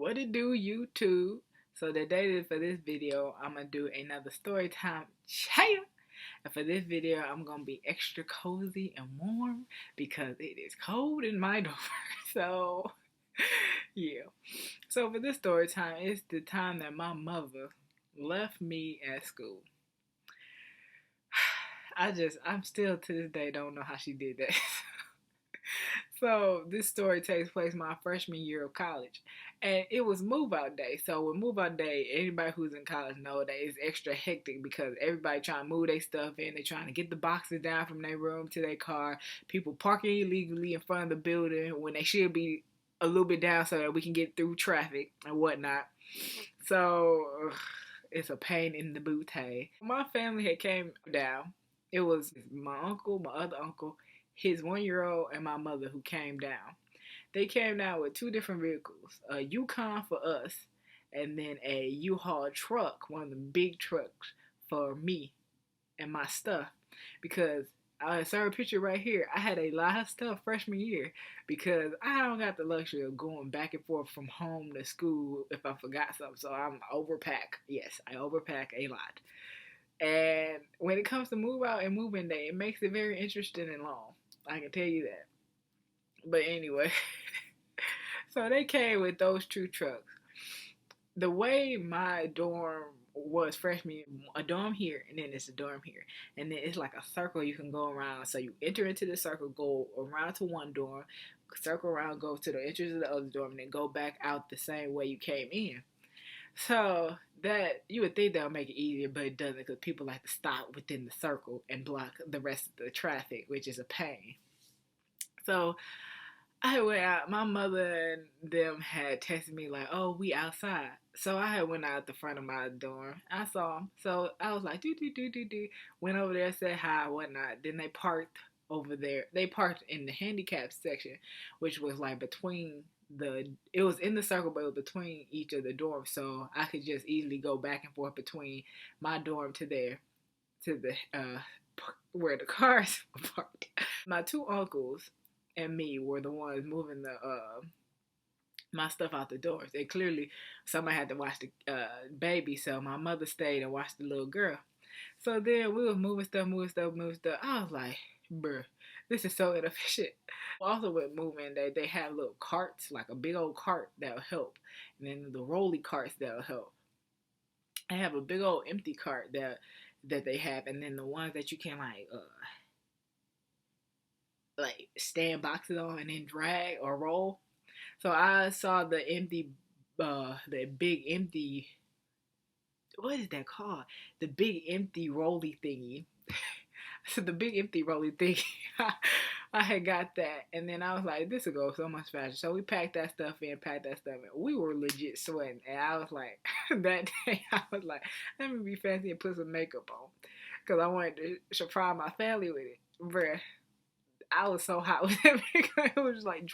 What it do, YouTube? So today for this video, I'm gonna do another story time. CHEAH! And for this video, I'm gonna be extra cozy and warm because it is cold in my door. So yeah. So for this story time, it's the time that my mother left me at school. I'm still to this day don't know how she did that. So this story takes place my freshman year of college, and it was move out day. So with move out day, anybody who's in college know that it's extra hectic because everybody trying to move their stuff in. They're trying to get the boxes down from their room to their car. People parking illegally in front of the building when they should be a little bit down so that we can get through traffic and whatnot. So it's a pain in the booty. My family had came down. It was my uncle, my other uncle, his 1 year old, and my mother who came down. They came down with two different vehicles, a Yukon for us, and then a U-Haul truck, one of the big trucks for me and my stuff. Because I insert a picture right here. I had a lot of stuff freshman year because I don't got the luxury of going back and forth from home to school if I forgot something. So I'm overpack. Yes, I overpack a lot. And when it comes to move out and moving day, it makes it very interesting and long. I can tell you that. But anyway, so they came with those two trucks. The way my dorm was freshman year, a dorm here, and then it's a dorm here. And then it's like a circle you can go around. So you enter into the circle, go around to one dorm, circle around, go to the entrance of the other dorm, and then go back out the same way you came in. So that you would think that would make it easier, but it doesn't because people like to stop within the circle and block the rest of the traffic, which is a pain. So I went out. My mother and them had texted me like, "Oh, we outside." So I had went out the front of my dorm. I saw them. So I was like, "Do do do do do." Went over there, said hi, whatnot. Then they parked over there. They parked in the handicap section, which was like between the. It was in the circle, but it was between each of the dorms, so I could just easily go back and forth between my dorm to there, to the where the cars were parked. My two uncles and me were the ones moving the my stuff out the doors. And clearly, somebody had to watch the baby, so my mother stayed and watched the little girl. So then we was moving stuff, moving stuff, moving stuff. I was like, bruh, this is so inefficient. Also with moving, they have little carts, like a big old cart that'll help, and then the rolly carts that'll help. I have a big old empty cart that they have, and then the ones that you can like stand boxes on and then drag or roll. So I saw the big empty, what is that called? The big empty rolly thingy. So the big empty rolly thingy. I had got that, and then I was like, this will go so much faster. So we packed that stuff in, packed that stuff in. We were legit sweating, and I was like, that day, I was like, let me be fancy and put some makeup on, because I wanted to surprise my family with it. Bruh, I was so hot with it because it was like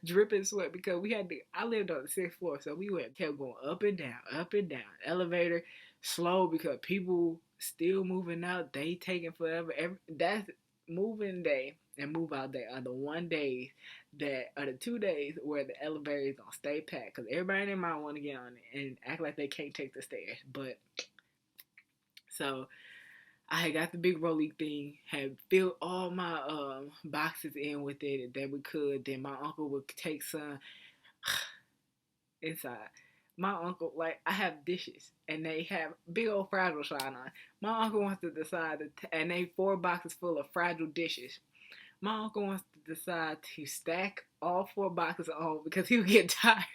dripping sweat because we had to. I lived on the sixth floor, so we kept going up and down, up and down. Elevator slow because people still moving out. They taking forever. That's moving day and move out day are the one days that are the 2 days where the elevator is gonna stay packed because everybody in their mind want to get on it and act like they can't take the stairs. But so I had got the big rolling thing, had filled all my boxes in with it that we could. Then my uncle would take some inside. My uncle, like, I have dishes and they have big old fragile shine on. My uncle wants to decide, and they 4 boxes full of fragile dishes. My uncle wants to decide to stack all 4 boxes on because he'll get tired.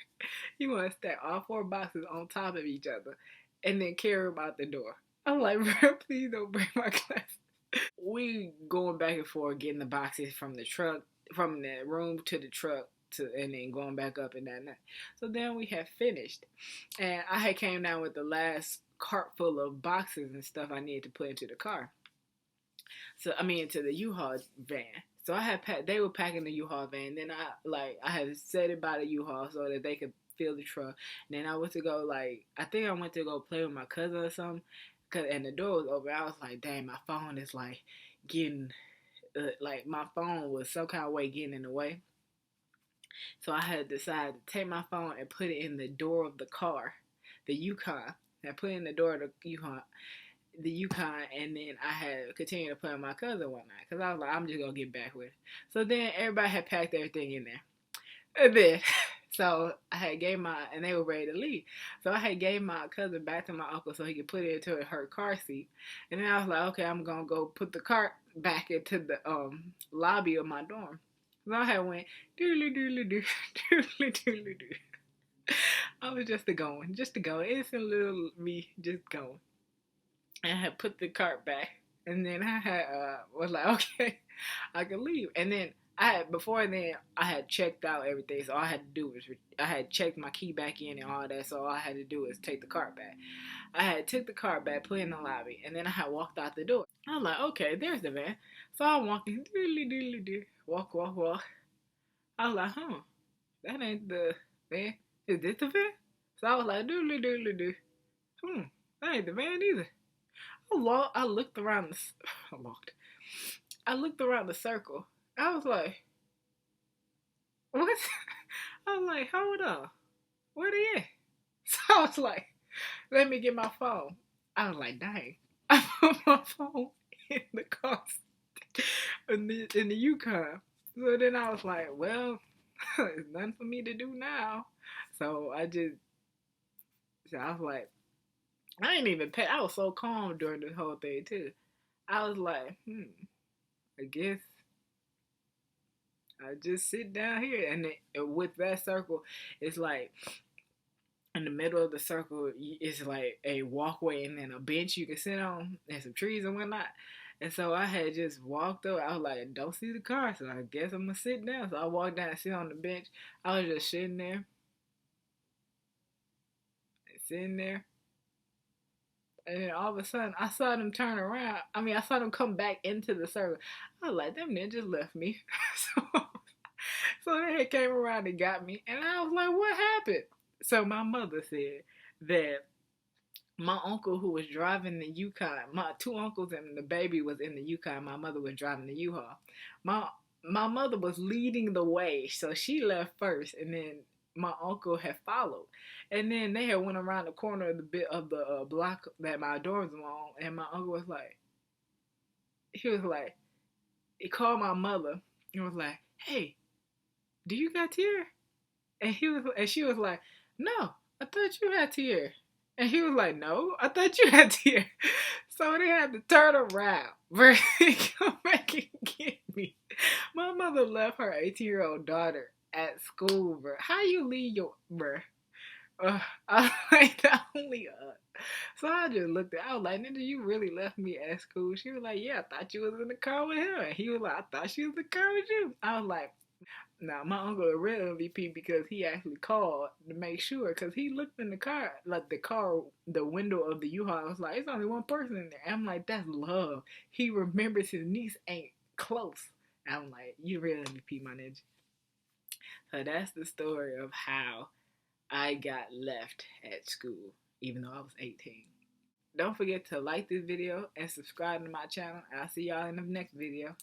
He wants to stack all 4 boxes on top of each other and then carry them out the door. I'm like, bro, please don't break my glass. We going back and forth getting the boxes from the truck, from the room to the truck, to and then going back up and that. So then we had finished, and I had came down with the last cart full of boxes and stuff I needed to put into the car. So I mean into the U-Haul van. So I had they were packing the U-Haul van. Then I had set it by the U-Haul so that they could fill the truck. And then I went to go I think I went to go play with my cousin or something. And the door was open. I was like, dang, my phone is like getting, like my phone was some kind of way getting in the way. So I had decided to take my phone and put it in the door of the car, the Yukon. I put it in the door of the Yukon, and then I had continued to play with my cousin one night because I was like, I'm just gonna get back with it. So then everybody had packed everything in there, and then so I had gave and they were ready to leave. So I had gave my cousin back to my uncle so he could put it into her car seat, and then I was like, okay, I'm gonna go put the cart back into the lobby of my dorm. So I had went doodly doodly doo doodly doodly doo. I was just a going, innocent little me, just going. And I had put the cart back, and then I had was like, okay, I can leave. And then before then I had checked out everything, so all I had to do was I had checked my key back in and all that. So all I had to do was take the cart back. I had took the cart back, put it in the lobby, and then I had walked out the door. I was like, okay, there's the van. So I'm walking, doodly doodly doo, walk, walk, walk. I was like, that ain't the van. Is this the van? So I was like, doodly doodly doo. That ain't the van either. I looked around the. I walked. I looked around the circle. I was like, what? I was like, hold on. Where they at? So I was like, let me get my phone. I was like, dang. I put my phone in the car in the Yukon. So then I was like, well, there's nothing for me to do now. So I was like, I ain't even pay. I was so calm during this whole thing too. I was like, I guess I just sit down here, and with that circle, it's like in the middle of the circle, it's like a walkway and then a bench you can sit on, and some trees and whatnot. And so I had just walked over. I was like, don't see the car, so I guess I'm gonna sit down. So I walked down and sit on the bench. I was just sitting there. And then all of a sudden, I saw them turn around. I mean, I saw them come back into the circle. I was like, them ninjas left me. so, so they came around and got me. And I was like, what happened? So my mother said that my uncle who was driving the Yukon, my two uncles and the baby was in the Yukon. My mother was driving the U-Haul. My my mother was leading the way, so she left first, and then my uncle had followed, and then they had went around the corner of the bit of the block that my dorms were on, and my uncle was like, he was like, he called my mother and was like, hey, do you got here? And she was like, no, I thought you had here. And he was like, no, I thought you had here. So they had to turn around for him to come back and get me. My mother left her 18-year-old daughter at school, bro. How you leave your, bro? I was like, not only So I just looked at, I was like, nigga, you really left me at school? She was like, yeah, I thought you was in the car with him. And he was like, I thought she was in the car with you. I was like, now, my uncle a real MVP because he actually called to make sure, because he looked in the car, like the window of the U-Haul. I was like, it's only one person in there. And I'm like, that's love. He remembers his niece ain't close. And I'm like, you real MVP, my ninja. So that's the story of how I got left at school, even though I was 18. Don't forget to like this video and subscribe to my channel. I'll see y'all in the next video.